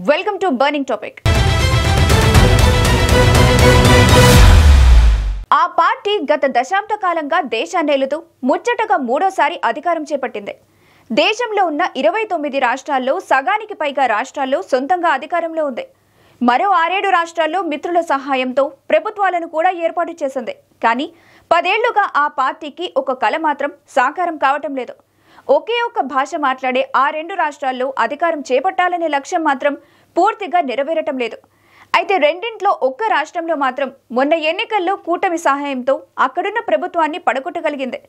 Welcome to burning topic. ఆ party గత దశాబ్ద కాలంగా దేశాన్నేలుతూ ముచ్చటగా మూడోసారి అధికారం చేపట్టింది. దేశంలో ఉన్న 29 రాష్ట్రాల్లో సగానికి పైగా రాష్ట్రాల్లో సొంతంగా అధికారంలో ఉంది. మరో 6-7 రాష్ట్రాల్లో మిత్రుల సహాయంతో ప్రభుత్వాలను కూడా ఏర్పాటు చేసింది. కానీ 10 ఏళ్లుగా ఆ పార్టీకి ఒక కల మాత్రం సాకారం కావటం లేదు. ఒకే ఒక్క భాష మాట్లాడే ఆ 2 రాష్ట్రాల్లో అధికారం చేపట్టాలనే లక్ష్యం మాత్రం పూర్తిగా నెరవేరటం లేదు. అయితే రెండింట్లో ఒక్క రాష్ట్రంలో మాత్రం మొన్న ఎన్నికల్లో కూటమి సహాయంతో అక్కడున్న ప్రభుత్వాన్ని పడగొట్టగలిగింది.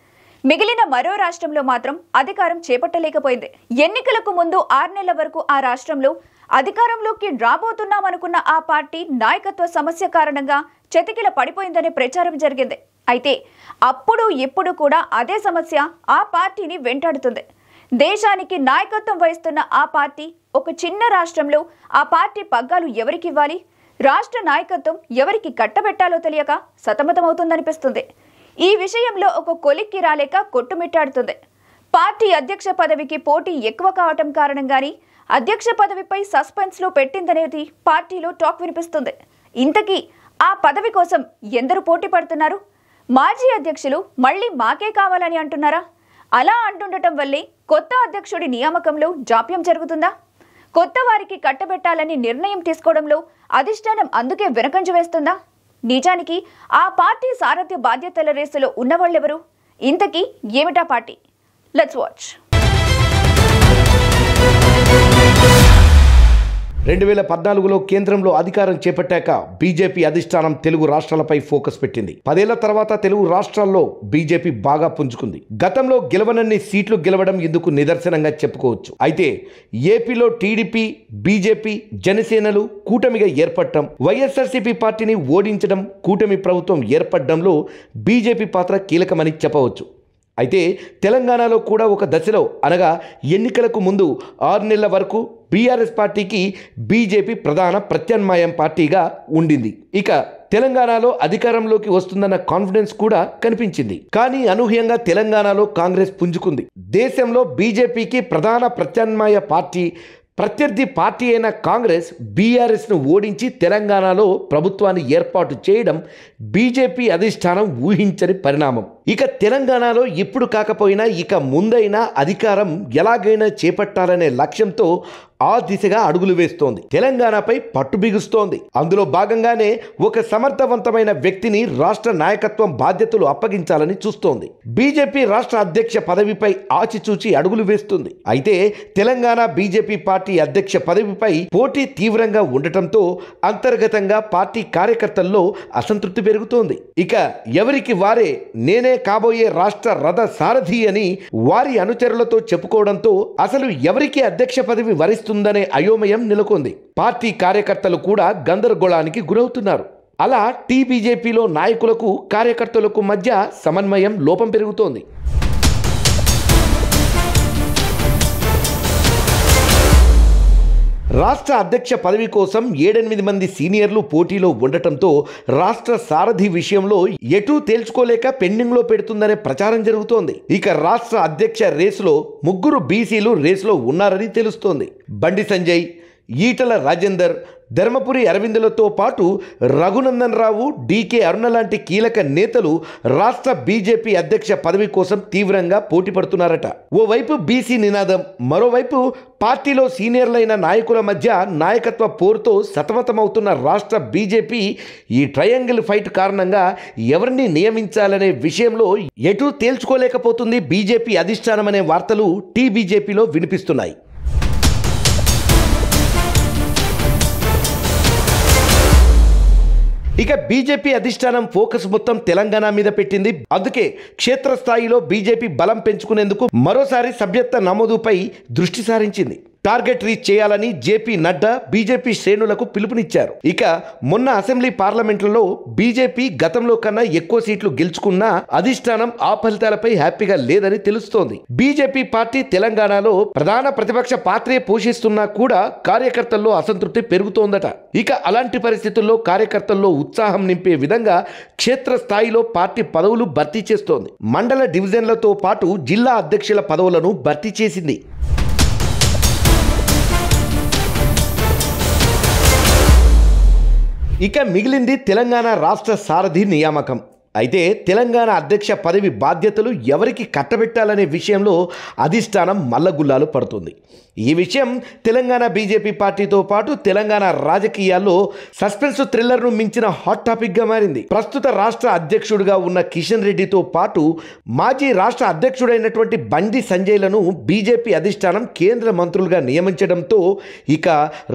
మిగిలిన మరో రాష్ట్రంలో మాత్రం అధికారం చేపట్టలేకపోయింది. ఎన్నికలకు ముందు 6 నెలల వరకు ఆ రాష్ట్రంలో అధికారంలోకి రాబోతున్నామనుకున్న ఆ పార్టీ నాయకత్వ సమస్య కారణంగా చతికిల పడిపోయిందనే ప్రచారం జరిగింది. అయితే అప్పుడు ఇప్పుడు కూడా అదే సమస్య ఆ పార్టీని వెంటాడుతుంది. దేశానికి నాయకత్వం వహిస్తున్న ఆ పార్టీ ఒక చిన్న రాష్ట్రంలో ఆ పార్టీ పగ్గాలు ఎవరికి ఇవ్వాలి, రాష్ట్ర నాయకత్వం ఎవరికి కట్టబెట్టాలో తెలియక సతమతమవుతుందనిపిస్తుంది. ఈ విషయంలో ఒక కొలిక్కి రాలేక కొట్టుమిట్టాడుతుంది. పార్టీ అధ్యక్ష పదవికి పోటీ ఎక్కువ కావటం కారణంగానే అధ్యక్ష పదవిపై సస్పెన్స్ లో పెట్టిందనేది పార్టీలో టాక్ వినిపిస్తుంది. ఇంతకీ ఆ పదవి కోసం ఎందరు పోటీ పడుతున్నారు? మాజీ అధ్యక్షులు మళ్లీ మాకే కావాలని అంటున్నారా? అలా అంటుండటం వల్లే కొత్త అధ్యక్షుడి నియామకంలో జాప్యం జరుగుతుందా? కొత్త వారికి కట్టబెట్టాలని నిర్ణయం తీసుకోవడంలో అధిష్టానం అందుకే వెనకంజ వేస్తుందా? నిజానికి ఆ పార్టీ సారథ్య బాధ్యతల రేసులో ఉన్నవాళ్ళెవరు? ఇంతకీ ఏమిటా పార్టీ? Let's watch. 2014లో కేంద్రంలో అధికారం చేపట్టాక బీజేపీ అధిష్టానం తెలుగు రాష్ట్రాలపై ఫోకస్ పెట్టింది. 10 ఏళ్ల తర్వాత తెలుగు రాష్ట్రాల్లో బీజేపీ బాగా పుంజుకుంది. గతంలో గెలవనన్ని సీట్లు గెలవడం ఇందుకు నిదర్శనంగా చెప్పుకోవచ్చు. అయితే ఏపీలో టీడీపీ, బీజేపీ, జనసేనలు కూటమిగా ఏర్పడటం, వైఎస్ఆర్సీపీ పార్టీని ఓడించడం, కూటమి ప్రభుత్వం ఏర్పడడంలో బీజేపీ పాత్ర కీలకమని చెప్పవచ్చు. అయితే తెలంగాణలో కూడా ఒక దశలో అనగా ఎన్నికలకు ముందు 6 నెలల వరకు బీఆర్ఎస్ పార్టీకి బీజేపీ ప్రధాన ప్రత్యామ్నాయం పార్టీగా ఉండింది. ఇక తెలంగాణలో అధికారంలోకి వస్తుందన్న కాన్ఫిడెన్స్ కూడా కనిపించింది. కానీ అనూహ్యంగా తెలంగాణలో కాంగ్రెస్ పుంజుకుంది. దేశంలో బీజేపీకి ప్రధాన ప్రత్యామ్నాయ పార్టీ ప్రత్యర్థి పార్టీ అయిన కాంగ్రెస్ బీఆర్ఎస్ను ఓడించి తెలంగాణలో ప్రభుత్వాన్ని ఏర్పాటు చేయడం బీజేపీ అధిష్టానం ఊహించని పరిణామం. ఇక తెలంగాణలో ఇప్పుడు కాకపోయినా ఇక ముందైనా అధికారం ఎలాగైనా చేపట్టాలనే లక్ష్యంతో ఆ దిశగా అడుగులు వేస్తోంది. తెలంగాణపై పట్టు బిగుస్తోంది. అందులో భాగంగానే ఒక సమర్థవంతమైన వ్యక్తిని రాష్ట్ర నాయకత్వం బాధ్యతలు అప్పగించాలని చూస్తోంది. బీజేపీ రాష్ట్ర అధ్యక్ష పదవిపై ఆచిచూచి అడుగులు వేస్తుంది. అయితే తెలంగాణ బీజేపీ పార్టీ అధ్యక్ష పదవిపై పోటీ తీవ్రంగా ఉండటంతో అంతర్గతంగా పార్టీ కార్యకర్తల్లో అసంతృప్తి పెరుగుతోంది. ఇక ఎవరికి వారే నేనే కాబోయే రాష్ట్ర రథ సారథి అని వారి అనుచరులతో చెప్పుకోవడంతో అసలు ఎవరికి అధ్యక్ష పదవి వరిస్తుందనే అయోమయం నెలకొంది. పార్టీ కార్యకర్తలు కూడా గందరగోళానికి గురవుతున్నారు. అలా టీబీజేపీలో నాయకులకు కార్యకర్తలకు మధ్య సమన్వయం లోపం పెరుగుతోంది. రాష్ట్ర అధ్యక్ష పదవి కోసం 7-8 మంది సీనియర్లు పోటీలో ఉండటంతో రాష్ట్ర సారథి విషయంలో ఎటూ తేల్చుకోలేక పెండింగ్లో పెడుతుందనే ప్రచారం జరుగుతోంది. ఇక రాష్ట్ర అధ్యక్ష రేసులో 3 బీసీలు రేసులో ఉన్నారని తెలుస్తోంది. బండి సంజయ్, ఈటల రాజేందర్, ధర్మపురి అరవిందులతో పాటు రఘునందన్ రావు, డీకే అరుణ లాంటి కీలక నేతలు రాష్ట్ర బీజేపీ అధ్యక్ష పదవి కోసం తీవ్రంగా పోటీ పడుతున్నారట. ఓవైపు బీసీ నినాదం, మరోవైపు పార్టీలో సీనియర్లైన నాయకుల మధ్య నాయకత్వ పోరుతో సతమతమవుతున్న రాష్ట్ర బీజేపీ ఈ ట్రయాంగిల్ ఫైట్ కారణంగా ఎవరిని నియమించాలనే విషయంలో ఎటూ తేల్చుకోలేకపోతుంది బీజేపీ అధిష్టానం అనే వార్తలు టీబీజేపీలో వినిపిస్తున్నాయి. ఇక బీజేపీ అధిష్టానం ఫోకస్ మొత్తం తెలంగాణ మీద పెట్టింది. అందుకే క్షేత్రస్థాయిలో బీజేపీ బలం పెంచుకునేందుకు మరోసారి సభ్యత్వ నమోదుపై దృష్టి సారించింది. టార్గెట్ రీచ్ చేయాలని జేపీ నడ్డా బీజేపీ శ్రేణులకు పిలుపునిచ్చారు. ఇక మొన్న అసెంబ్లీ పార్లమెంట్లలో బీజేపీ గతంలో కన్నా ఎక్కువ సీట్లు గెలుచుకున్నా అధిష్టానం ఆ ఫలితాలపై హ్యాపీగా లేదని తెలుస్తోంది. బీజేపీ పార్టీ తెలంగాణలో ప్రధాన ప్రతిపక్ష పాత్రే పోషిస్తున్నా కూడా కార్యకర్తల్లో అసంతృప్తి పెరుగుతోందట. ఇక అలాంటి పరిస్థితుల్లో కార్యకర్తల్లో ఉత్సాహం నింపే విధంగా క్షేత్రస్థాయిలో పార్టీ పదవులు భర్తీ చేస్తోంది. మండల డివిజన్లతో పాటు జిల్లా అధ్యక్షుల పదవులను భర్తీ చేసింది. ఇక మిగిలింది తెలంగాణ రాష్ట్ర సారథి నియామకం. అయితే తెలంగాణ అధ్యక్ష పదవి బాధ్యతలు ఎవరికి కట్టబెట్టాలనే విషయంలో అధిష్టానం మల్లగుల్లాలు పడుతుంది. ఈ విషయం తెలంగాణ బీజేపీ పార్టీతో పాటు తెలంగాణ రాజకీయాల్లో సస్పెన్స్ థ్రిల్లర్ను మించిన హాట్ టాపిక్గా మారింది. ప్రస్తుత రాష్ట్ర అధ్యక్షుడిగా ఉన్న కిషన్ రెడ్డితో పాటు మాజీ రాష్ట్ర అధ్యక్షుడైనటువంటి బండి సంజయ్లను బీజేపీ అధిష్టానం కేంద్ర మంత్రులుగా నియమించడంతో ఇక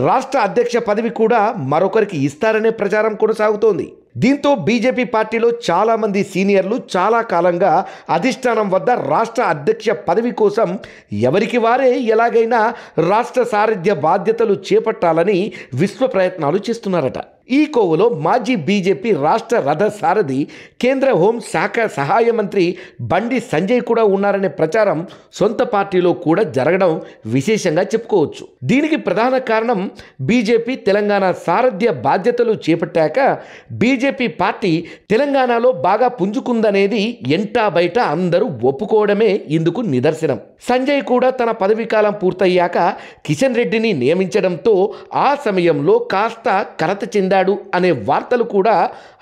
రాష్ట్ర అధ్యక్ష పదవి కూడా మరొకరికి ఇస్తారనే ప్రచారం కొనసాగుతోంది. దీంతో బీజేపీ పార్టీలో చాలామంది సీనియర్లు చాలా కాలంగా అధిష్టానం వద్ద రాష్ట్ర అధ్యక్ష పదవి కోసం ఎవరికి వారే ఎలాగైనా రాష్ట్ర సారథ్య బాధ్యతలు చేపట్టాలని విశ్వ ప్రయత్నాలు చేస్తున్నారట. ఈ కోవలో మాజీ బీజేపీ రాష్ట్ర రథ సారథి కేంద్ర హోం శాఖ సహాయ మంత్రి బండి సంజయ్ కూడా ఉన్నారనే ప్రచారం సొంత పార్టీలో కూడా జరగడం విశేషంగా చెప్పుకోవచ్చు. దీనికి ప్రధాన కారణం బీజేపీ తెలంగాణ సారథ్య బాధ్యతలు చేపట్టాక బీజేపీ పార్టీ తెలంగాణలో బాగా పుంజుకుందనేది ఎంటా బయట అందరూ ఒప్పుకోవడమే ఇందుకు నిదర్శనం. సంజయ్ కూడా తన పదవీకాలం పూర్తయ్యాక కిషన్ రెడ్డిని నియమించడంతో ఆ సమయంలో కాస్త కలత చెందాడు అనే వార్తలు కూడా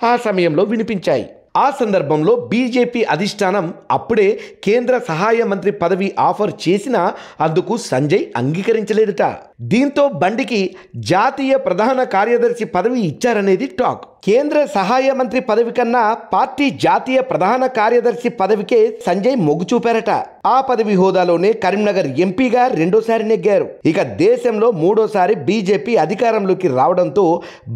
ఆ సమయంలో వినిపించాయి. ఆ సందర్భంలో బీజేపీ అధిష్టానం అప్పుడే కేంద్ర సహాయ మంత్రి పదవి ఆఫర్ చేసినా అందుకు సంజయ్ అంగీకరించలేదట. దీంతో బండికి జాతీయ ప్రధాన కార్యదర్శి పదవి ఇచ్చారనేది టాక్. కేంద్ర సహాయ మంత్రి పదవి కన్నా పార్టీ జాతీయ ప్రధాన కార్యదర్శి పదవికే సంజయ్ మొగ్గు చూపారట. ఆ పదవి హోదాలోనే కరీంనగర్ ఎంపీగా రెండోసారి నెగ్గారు. ఇక దేశంలో మూడోసారి బీజేపీ అధికారంలోకి రావడంతో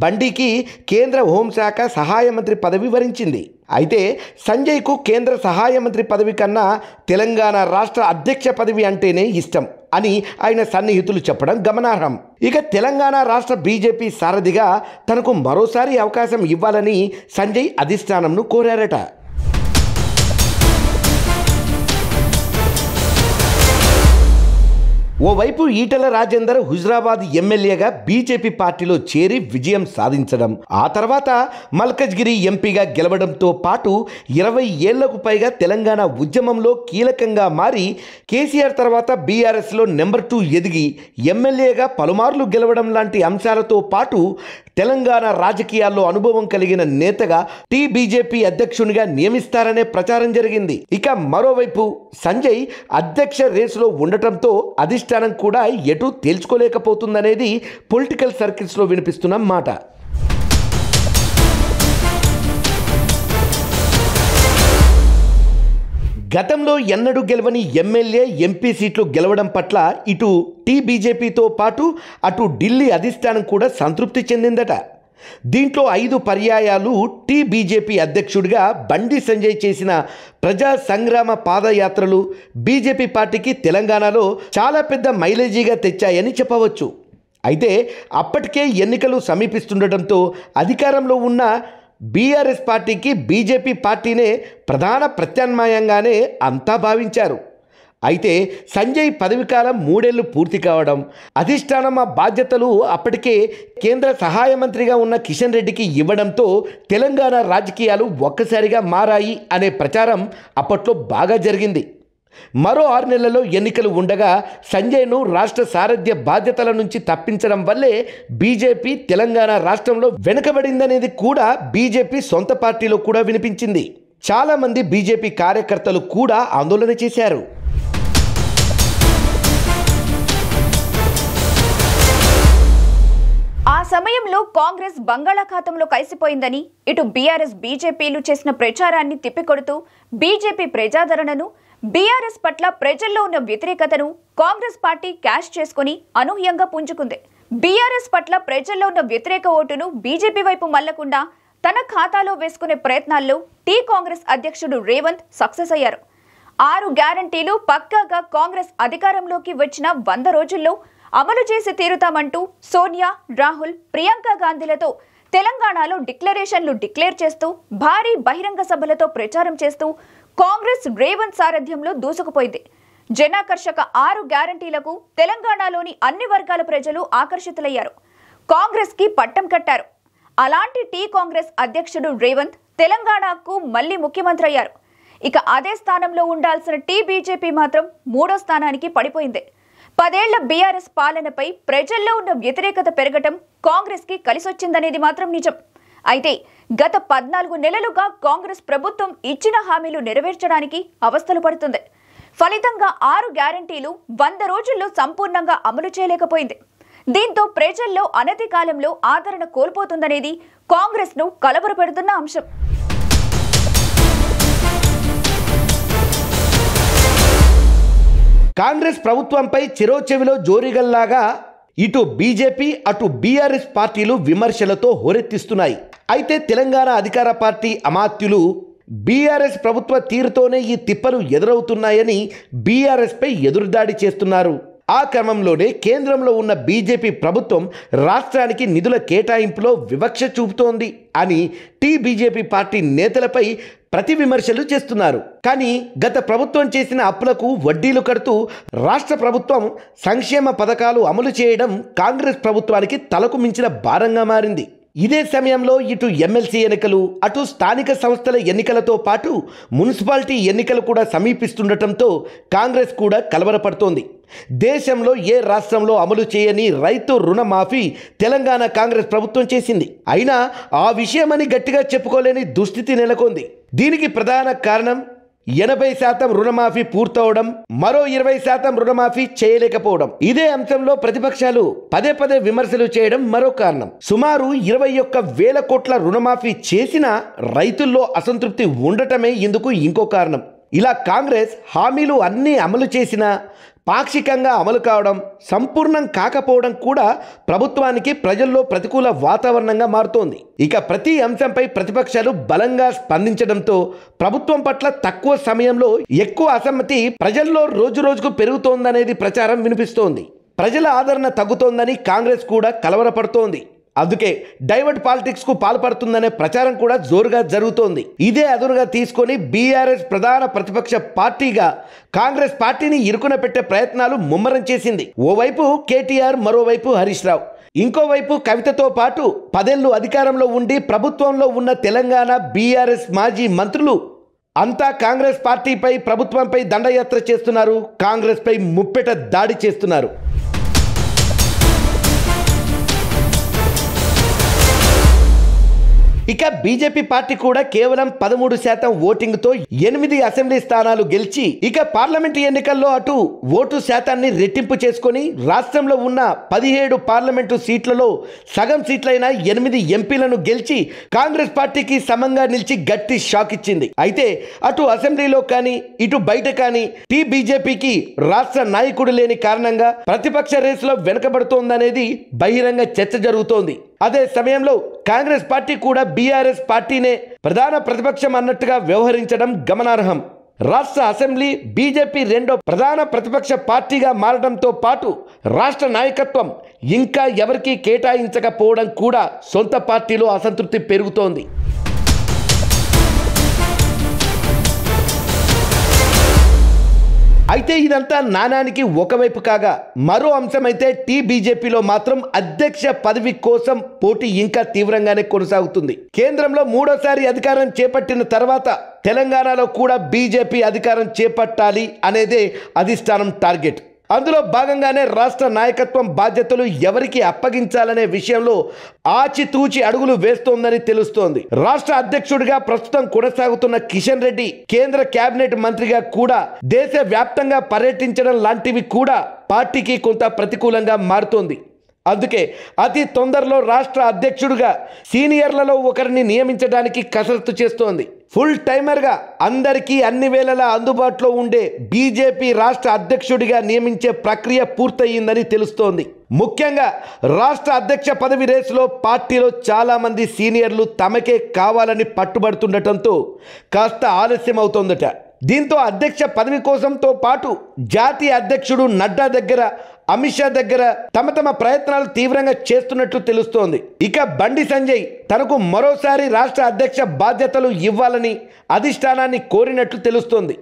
బండికి కేంద్ర హోంశాఖ సహాయ మంత్రి పదవి వరించింది. అయితే సంజయ్కు కేంద్ర సహాయ మంత్రి పదవి కన్నా తెలంగాణ రాష్ట్ర అధ్యక్ష పదవి అంటేనే ఇష్టం అని ఆయన సన్నిహితులు చెప్పడం గమనార్హం. ఇక తెలంగాణ రాష్ట్ర బీజేపీ సారథిగా తనకు మరోసారి అవకాశం ఇవ్వాలని సంజయ్ అధిష్టానంను కోరారట. ఓవైపు ఈటెల రాజేందర్ హుజురాబాద్ ఎమ్మెల్యేగా బీజేపీ పార్టీలో చేరి విజయం సాధించడం, ఆ తర్వాత మల్కజ్గిరి ఎంపీగా గెలవడంతో పాటు 20 ఏళ్లకు పైగా తెలంగాణ ఉద్యమంలో కీలకంగా మారి కేసీఆర్ తర్వాత బీఆర్ఎస్లో నెంబర్ 2 ఎదిగి ఎమ్మెల్యేగా పలుమార్లు గెలవడం లాంటి అంశాలతో పాటు తెలంగాణ రాజకీయాల్లో అనుభవం కలిగిన నేతగా బీజేపీ అధ్యక్షునిగా నియమిస్తారనే ప్రచారం జరిగింది. ఇక మరోవైపు సంజయ్ అధ్యక్ష రేసులో ఉండటంతో అధిష్టానం కూడా ఎటు తేల్చుకోలేకపోతుందనేది పొలిటికల్ సర్కిల్స్లో వినిపిస్తున్న మాట. గతంలో ఎన్నడూ గెలవని ఎమ్మెల్యే ఎంపీ సీట్లు గెలవడం పట్ల ఇటు బీజేపీతో పాటు అటు ఢిల్లీ అధిష్టానం కూడా సంతృప్తి చెందిందట. దీంట్లో 5 పర్యాయాలు బీజేపీ అధ్యక్షుడిగా బండి సంజయ్ చేసిన ప్రజా సంగ్రామ పాదయాత్రలు బీజేపీ పార్టీకి తెలంగాణలో చాలా పెద్ద మైలేజీగా తెచ్చాయని చెప్పవచ్చు. అయితే అప్పటికే ఎన్నికలు సమీపిస్తుండటంతో అధికారంలో ఉన్న బీఆర్ఎస్ పార్టీకి బీజేపీ పార్టీనే ప్రధాన ప్రత్యామ్నాయంగానే అంతా భావించారు. అయితే సంజయ్ పదవికాలం 3 ఏళ్లు పూర్తి కావడం, అధిష్టానం ఆ బాధ్యతలు అప్పటికే కేంద్ర సహాయ మంత్రిగా ఉన్న కిషన్ రెడ్డికి ఇవ్వడంతో తెలంగాణ రాజకీయాలు ఒక్కసారిగా మారాయి అనే ప్రచారం అప్పట్లో బాగా జరిగింది. మరో 6 నెలల్లో ఎన్నికలు ఉండగా సంజయ్ను రాష్ట్ర సారథ్య బాధ్యతల నుంచి తప్పించడం వల్లే బీజేపీ తెలంగాణ రాష్ట్రంలో వెనుకబడిందనేది కూడా బీజేపీ సొంత పార్టీలో కూడా వినిపించింది. చాలామంది బీజేపీ కార్యకర్తలు కూడా ఆందోళన చేశారు. ఆ సమయంలో కాంగ్రెస్ బంగాళాఖాతంలో కలిసిపోయిందని ఇటు బీఆర్ఎస్ బీజేపీలు చేసిన ప్రచారాన్ని తిప్పికొడుతూ బీజేపీ ప్రజాదరణను, బీఆర్ఎస్ పట్ల ప్రజల్లో ఉన్న వ్యతిరేకతను కాంగ్రెస్ పార్టీ క్యాష్ చేసుకుని అనూహ్యంగా పుంజుకుంది. బీఆర్ఎస్ పట్ల ప్రజల్లో ఉన్న వ్యతిరేక ఓటును బీజేపీ వైపు మళ్లకుండా తన ఖాతాలో వేసుకునే ప్రయత్నాల్లో కాంగ్రెస్ అధ్యక్షుడు రేవంత్ సక్సెస్ అయ్యారు. 6 గ్యారంటీలు పక్కాగా కాంగ్రెస్ అధికారంలోకి వచ్చిన 100 రోజుల్లో అమలు చేసి తీరుతామంటూ సోనియా, రాహుల్, ప్రియాంక గాంధీలతో తెలంగాణలో డిక్లరేషన్లు డిక్లేర్ చేస్తూ భారీ బహిరంగ సభలతో ప్రచారం చేస్తూ కాంగ్రెస్ రేవంత్ సారథ్యంలో దూసుకుపోయింది. జనాకర్షక 6 గ్యారంటీలకు తెలంగాణలోని అన్ని వర్గాల ప్రజలు ఆకర్షితులయ్యారు. కాంగ్రెస్కి పట్టం కట్టారు. అలాంటి కాంగ్రెస్ అధ్యక్షుడు రేవంత్ తెలంగాణకు మళ్లీ ముఖ్యమంత్రి అయ్యారు. ఇక అదే స్థానంలో ఉండాల్సిన బీజేపీ మాత్రం 3వ స్థానానికి పడిపోయింది. 10 ఏళ్ల బీఆర్ఎస్ పాలనపై ప్రజల్లో ఉన్న వ్యతిరేకత పెరగటం కాంగ్రెస్ కి కలిసొచ్చిందనేది మాత్రం నిజం. అయితే గత 14 నెలలుగా కాంగ్రెస్ ప్రభుత్వం ఇచ్చిన హామీలు నెరవేర్చడానికి అవస్థలు పడుతుంది. ఫలితంగా 6 గ్యారంటీలు 100 రోజుల్లో సంపూర్ణంగా అమలు చేయలేకపోయింది. దీంతో ప్రజల్లో అనతి కాలంలో ఆదరణ కోల్పోతుందనేది కాంగ్రెస్ ను కలవరపెడుతున్న అంశం. కాంగ్రెస్ ప్రభుత్వంపై చెరోచెవిలో జోరిగల్లాగా ఇటు బీజేపీ అటు బీఆర్ఎస్ పార్టీలు విమర్శలతో హోరెత్తిస్తున్నాయి. అయితే తెలంగాణ అధికార పార్టీ అమాత్యులు బీఆర్ఎస్ ప్రభుత్వ తీరుతోనే ఈ తిప్పలు ఎదురవుతున్నాయని బీఆర్ఎస్పై ఎదురుదాడి చేస్తున్నారు. ఆ క్రమంలోనే కేంద్రంలో ఉన్న బీజేపీ ప్రభుత్వం రాష్ట్రానికి నిధుల కేటాయింపులో వివక్ష చూపుతోంది అని బీజేపీ పార్టీ నేతలపై ప్రతి విమర్శలు చేస్తున్నారు. కానీ గత ప్రభుత్వం చేసిన అప్పులకు వడ్డీలు కడుతూ రాష్ట్ర ప్రభుత్వం సంక్షేమ పథకాలు అమలు చేయడం కాంగ్రెస్ ప్రభుత్వానికి తలకు మించిన భారంగా మారింది. ఇదే సమయంలో ఇటు ఎమ్మెల్సీ ఎన్నికలు అటు స్థానిక సంస్థల ఎన్నికలతో పాటు మున్సిపాలిటీ ఎన్నికలు కూడా సమీపిస్తుండటంతో కాంగ్రెస్ కూడా కలవరపడుతోంది. దేశంలో ఏ రాష్ట్రంలో అమలు చేయని రైతు రుణమాఫీ తెలంగాణ కాంగ్రెస్ ప్రభుత్వం చేసింది. అయినా ఆ విషయమని గట్టిగా చెప్పుకోలేని దుస్థితి నెలకొంది. దీనికి ప్రధాన కారణం 80% రుణమాఫీ పూర్తవడం, మరో 20% రుణమాఫీ చేయలేకపోవడం. ఇదే అంశంలో ప్రతిపక్షాలు పదే విమర్శలు చేయడం మరో కారణం. సుమారు 21,000 కోట్ల రుణమాఫీ చేసినా రైతుల్లో అసంతృప్తి ఉండటమే ఇందుకు ఇంకో కారణం. ఇలా కాంగ్రెస్ హామీలు అన్నీ అమలు చేసినా పాక్షికంగా అమలు కావడం, సంపూర్ణం కాకపోవడం కూడా ప్రభుత్వానికి ప్రజల్లో ప్రతికూల వాతావరణంగా మారుతోంది. ఇక ప్రతి అంశంపై ప్రతిపక్షాలు బలంగా స్పందించడంతో ప్రభుత్వం పట్ల తక్కువ సమయంలో ఎక్కువ అసమ్మతి ప్రజల్లో రోజురోజుకు పెరుగుతోందనేది ప్రచారం వినిపిస్తోంది. ప్రజల ఆదరణ తగ్గుతోందని కాంగ్రెస్ కూడా కలవరపడుతోంది. అందుకే డైవర్ట్ పాలిటిక్స్ కు పాల్పడుతుందనే ప్రచారం కూడా జోరుగా జరుగుతోంది. ఇదే అదునుగా తీసుకొని బీఆర్ఎస్ ప్రధాన ప్రతిపక్ష పార్టీగా కాంగ్రెస్ పార్టీని ఇరుకున పెట్టే ప్రయత్నాలు ముమ్మరం చేసింది. ఓవైపు కేటీఆర్, మరోవైపు హరీష్ రావు, ఇంకోవైపు కవితతో పాటు 10 ఏళ్లు అధికారంలో ఉండి ప్రభుత్వంలో ఉన్న తెలంగాణ బీఆర్ఎస్ మాజీ మంత్రులు అంతా కాంగ్రెస్ పార్టీపై ప్రభుత్వంపై దండయాత్ర చేస్తున్నారు. కాంగ్రెస్ పై ముప్పెట దాడి చేస్తున్నారు. ఇక బీజేపీ పార్టీ కూడా కేవలం 13% ఓటింగ్తో 8 అసెంబ్లీ స్థానాలు గెలిచి ఇక పార్లమెంట్ ఎన్నికల్లో అటు ఓటు శాతాన్ని రెట్టింపు చేసుకొని రాష్ట్రంలో ఉన్న 17 పార్లమెంటు సీట్లలో సగం సీట్లైన 8 ఎంపీలను గెలిచి కాంగ్రెస్ పార్టీకి సమంగా నిలిచి గట్టి షాక్ ఇచ్చింది. అయితే అటు అసెంబ్లీలో కానీ ఇటు బయట కానీ బీజేపీకి రాష్ట్ర నాయకుడు లేని కారణంగా ప్రతిపక్ష రేసులో వెనుకబడుతోందనేది బహిరంగ చర్చ జరుగుతోంది. అదే సమయంలో కాంగ్రెస్ పార్టీ కూడా బీఆర్ఎస్ పార్టీనే ప్రధాన ప్రతిపక్షం అన్నట్టుగా వ్యవహరించడం గమనార్హం. రాష్ట్ర అసెంబ్లీ బీజేపీ రెండో ప్రధాన ప్రతిపక్ష పార్టీగా మారడంతో పాటు రాష్ట్ర నాయకత్వం ఇంకా ఎవరికీ కేటాయించకపోవడం కూడా సొంత పార్టీలో అసంతృప్తి పెరుగుతోంది. అయితే ఇదంతా నాణానికి ఒకవైపు కాగా మరో అంశమైతే బీజేపీలో మాత్రం అధ్యక్ష పదవి కోసం పోటీ ఇంకా తీవ్రంగానే కొనసాగుతుంది. కేంద్రంలో 3వసారి అధికారం చేపట్టిన తర్వాత తెలంగాణలో కూడా బీజేపీ అధికారం చేపట్టాలి అనేదే అధిష్టానం టార్గెట్. అందులో భాగంగానే రాష్ట్ర నాయకత్వం బాధ్యతలు ఎవరికి అప్పగించాలనే విషయంలో ఆచితూచి అడుగులు వేస్తోందని తెలుస్తోంది. రాష్ట్ర అధ్యక్షుడిగా ప్రస్తుతం కొనసాగుతున్న కిషన్ రెడ్డి కేంద్ర కేబినెట్ మంత్రిగా కూడా దేశవ్యాప్తంగా పర్యటించడం లాంటివి కూడా పార్టీకి కొంత ప్రతికూలంగా మారుతోంది. అందుకే అతి తొందరలో రాష్ట్ర అధ్యక్షుడిగా సీనియర్లలో ఒకరిని నియమించడానికి కసరత్తు చేస్తోంది. ఫుల్ టైమర్గా అందరికీ అన్ని వేళలా అందుబాటులో ఉండే బీజేపీ రాష్ట్ర అధ్యక్షుడిగా నియమించే ప్రక్రియ పూర్తయిందని తెలుస్తోంది. ముఖ్యంగా రాష్ట్ర అధ్యక్ష పదవి రేసులో పార్టీలో చాలా మంది సీనియర్లు తమకే కావాలని పట్టుబడుతుండటంతో కాస్త ఆలస్యం అవుతోందట. దీంతో అధ్యక్ష పదవి కోసంతో పాటు జాతీయ అధ్యక్షుడు నడ్డా దగ్గర, అమిత్ షా దగ్గర తమ ప్రయత్నాలు తీవ్రంగా చేస్తున్నట్లు తెలుస్తోంది. ఇక బండి సంజయ్ తనకు మరోసారి రాష్ట్ర అధ్యక్ష బాధ్యతలు ఇవ్వాలని అధిష్టానాన్ని కోరినట్లు తెలుస్తోంది.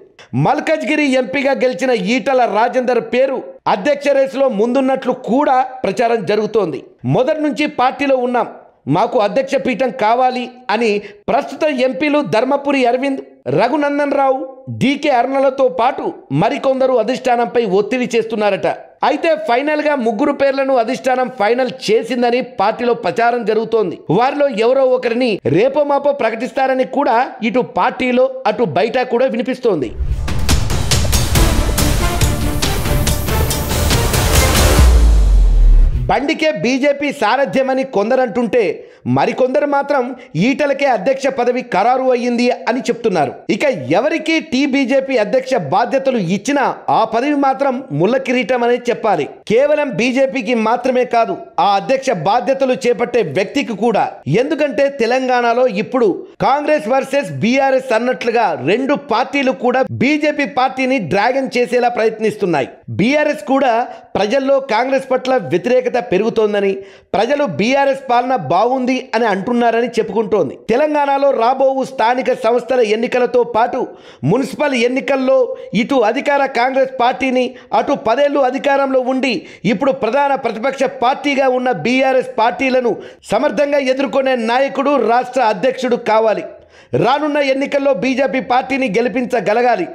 మల్కజ్గిరి ఎంపీగా గెలిచిన ఈటల రాజేందర్ పేరు అధ్యక్ష రేసులో ముందున్నట్లు కూడా ప్రచారం జరుగుతోంది. మొదటి నుంచి పార్టీలో ఉన్నాం, మాకు అధ్యక్ష పీఠం కావాలి అని ప్రస్తుత ఎంపీలు ధర్మపురి అరవింద్, రఘునందన్ రావు, డీకే అరుణలతో పాటు మరికొందరు అధిష్టానంపై ఒత్తిడి చేస్తున్నారట. అయితే ఫైనల్ గా ముగ్గురు పేర్లను అధిష్టానం ఫైనల్ చేసిందని పార్టీలో ప్రచారం జరుగుతోంది. వారిలో ఎవరో ఒకరిని రేపో మాపో ప్రకటిస్తారని కూడా ఇటు పార్టీలో అటు బయట కూడా వినిపిస్తోంది. బండికే బీజేపీ సారథ్యమని కొందరంటుంటే మరికొందరు మాత్రం ఈటలకే అధ్యక్ష పదవి ఖరారు అయ్యింది అని చెప్తున్నారు. ఇక ఎవరికి బీజేపీ అధ్యక్ష బాధ్యతలు ఇచ్చినా ఆ పదవి మాత్రం ముళ్ళ కిరీటం అనే చెప్పాలి. కేవలం బీజేపీకి మాత్రమే కాదు, ఆ అధ్యక్ష బాధ్యతలు చేపట్టే వ్యక్తికి కూడా. ఎందుకంటే తెలంగాణలో ఇప్పుడు కాంగ్రెస్ వర్సెస్ బీఆర్ఎస్ అన్నట్లుగా రెండు పార్టీలు కూడా బీజేపీ పార్టీని డ్రాగన్ చేసేలా ప్రయత్నిస్తున్నాయి. బీఆర్ఎస్ కూడా ప్రజల్లో కాంగ్రెస్ పట్ల వ్యతిరేకత పెరుగుతోందని, ప్రజలు బీఆర్ఎస్ పాలన బాగుంది అని అంటున్నారని చెప్పుకుంటోంది. తెలంగాణలో రాబోవు స్థానిక సంస్థల ఎన్నికలతో పాటు మున్సిపల్ ఎన్నికల్లో ఇటు అధికార కాంగ్రెస్ పార్టీని, అటు 10 ఏళ్లు అధికారంలో ఉండి ఇప్పుడు ప్రధాన ప్రతిపక్ష పార్టీగా ఉన్న బీఆర్ఎస్ పార్టీలను సమర్థంగా ఎదుర్కొనే నాయకుడు రాష్ట్ర అధ్యక్షుడు కావాలి. రానున్న ఎన్నికల్లో బీజేపీ పార్టీని గెలిపించగలగాలి.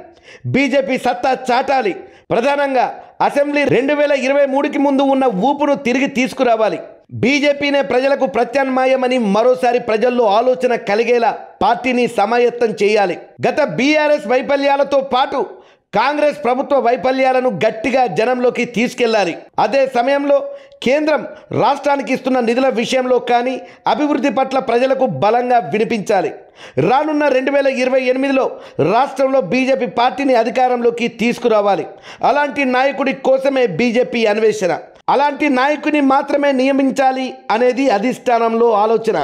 బీజేపీ సత్తా చాటాలి. ప్రధానంగా అసెంబ్లీ 2023కి ముందు ఉన్న ఊపును తిరిగి తీసుకురావాలి. బీజేపీనే ప్రజలకు ప్రత్యామ్నాయమని మరోసారి ప్రజల్లో ఆలోచన కలిగేలా పార్టీని సమాయత్తం చేయాలి. గత బీఆర్ఎస్ వైఫల్యాలతో పాటు కాంగ్రెస్ ప్రభుత్వ వైఫల్యాలను గట్టిగా జనంలోకి తీసుకెళ్లాలి. అదే సమయంలో కేంద్రం రాష్ట్రానికి ఇస్తున్న నిధుల విషయంలో కానీ అభివృద్ధి పట్ల ప్రజలకు బలంగా వినిపించాలి. రానున్న 2028లో రాష్ట్రంలో బీజేపీ పార్టీని అధికారంలోకి తీసుకురావాలి. అలాంటి నాయకుడి కోసమే బీజేపీ అన్వేషణ. అలాంటి నాయకుని మాత్రమే నియమించాలి అనేది అధిష్టానంలో ఆలోచన.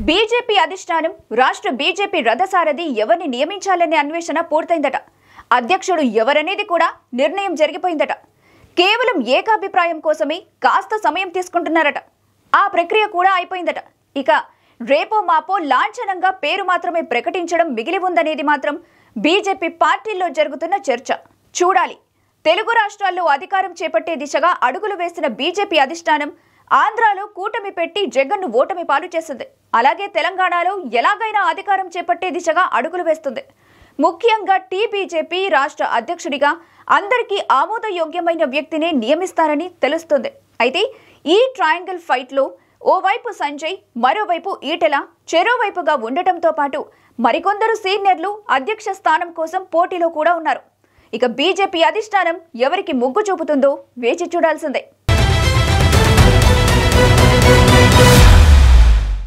బీజేపీ అధిష్టానం రాష్ట్ర బీజేపీ రథసారథి ఎవరిని నియమించాలనే అన్వేషణ పూర్తయిందట. అధ్యక్షుడు ఎవరనేది కూడా నిర్ణయం జరిగిపోయిందట. కేవలం ఏకాభిప్రాయం కోసమే కాస్త సమయం తీసుకుంటున్నారట. ఆ ప్రక్రియ కూడా అయిపోయిందట. ఇక రేపో మాపో లాంఛనంగా పేరు మాత్రమే ప్రకటించడం మిగిలి ఉందనేది మాత్రం బీజేపీ పార్టీల్లో జరుగుతున్న చర్చ. చూడాలి. తెలుగు రాష్ట్రాల్లో అధికారం చేపట్టే దిశగా అడుగులు వేసిన బీజేపీ అధిష్టానం ఆంధ్రాలో కూటమి పెట్టి జగన్ను ఓటమి పాలు చేసింది. అలాగే తెలంగాణలో ఎలాగైనా అధికారం చేపట్టే దిశగా అడుగులు వేస్తుంది. ముఖ్యంగా బీజేపీ రాష్ట్ర అధ్యక్షుడిగా అందరికీ ఆమోదయోగ్యమైన వ్యక్తినే నియమిస్తారని తెలుస్తుంది. అయితే ఈ ట్రయాంగిల్ ఫైట్లో ఓవైపు సంజయ్, మరోవైపు ఈటెల చెరోవైపుగా ఉండటంతో పాటు మరికొందరు సీనియర్లు అధ్యక్ష స్థానం కోసం పోటీలో కూడా ఉన్నారు. ఇక బీజేపీ అధిష్టానం ఎవరికి మొగ్గు చూపుతుందో వేచి చూడాల్సిందే.